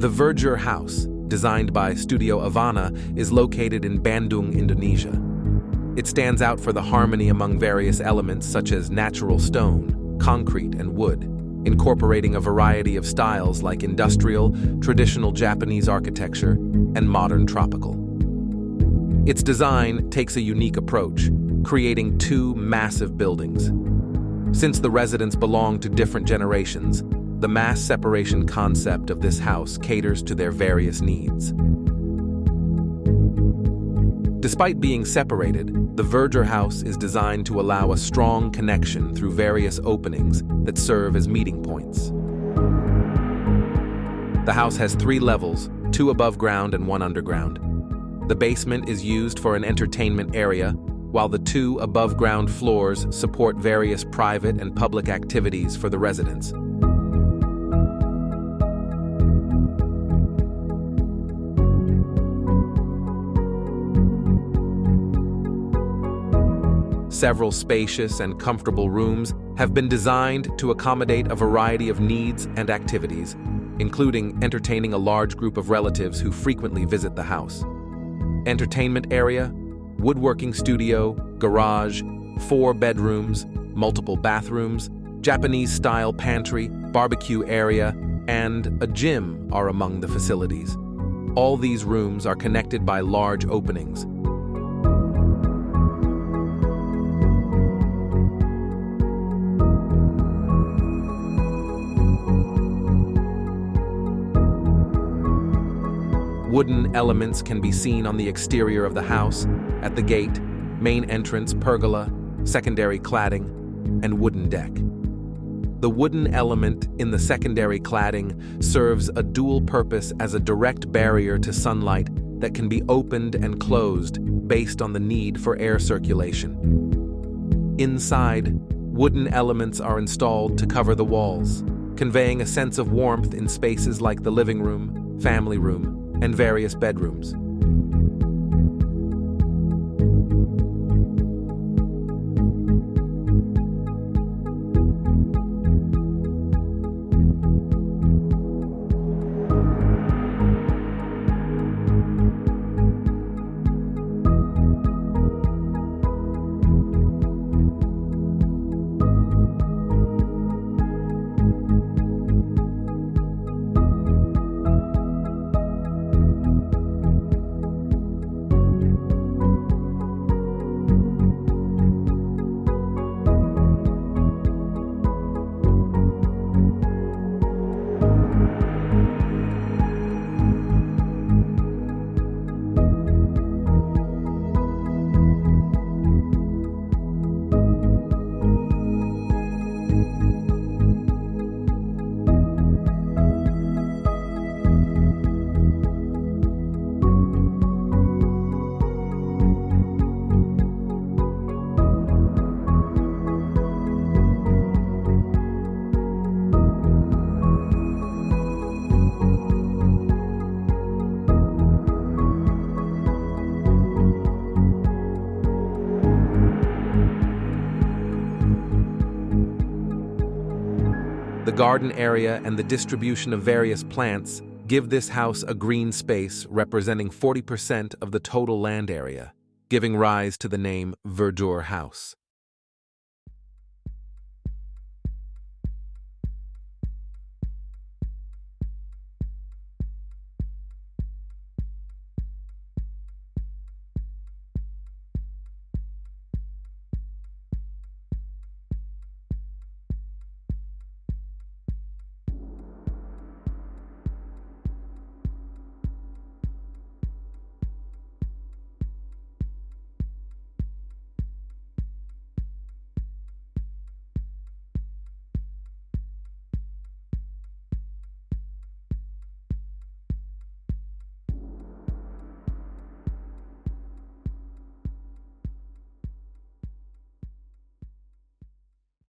The Verdure House, designed by Studio Avana, is located in Bandung, Indonesia. It stands out for the harmony among various elements such as natural stone, concrete, and wood, incorporating a variety of styles like industrial, traditional Japanese architecture, and modern tropical. Its design takes a unique approach, creating two massive buildings. Since the residents belong to different generations, the mass separation concept of this house caters to their various needs. Despite being separated, the Verdure House is designed to allow a strong connection through various openings that serve as meeting points. The house has 3 levels, 2 above ground and 1 underground. The basement is used for an entertainment area, while the 2 above-ground floors support various private and public activities for the residents. Several spacious and comfortable rooms have been designed to accommodate a variety of needs and activities, including entertaining a large group of relatives who frequently visit the house. Entertainment area, woodworking studio, garage, 4 bedrooms, multiple bathrooms, Japanese-style pantry, barbecue area, and a gym are among the facilities. All these rooms are connected by large openings. Wooden elements can be seen on the exterior of the house, at the gate, main entrance, pergola, secondary cladding, and wooden deck. The wooden element in the secondary cladding serves a dual purpose as a direct barrier to sunlight that can be opened and closed based on the need for air circulation. Inside, wooden elements are installed to cover the walls, conveying a sense of warmth in spaces like the living room, family room, and various bedrooms. The garden area and the distribution of various plants give this house a green space representing 40% of the total land area, giving rise to the name Verdure House.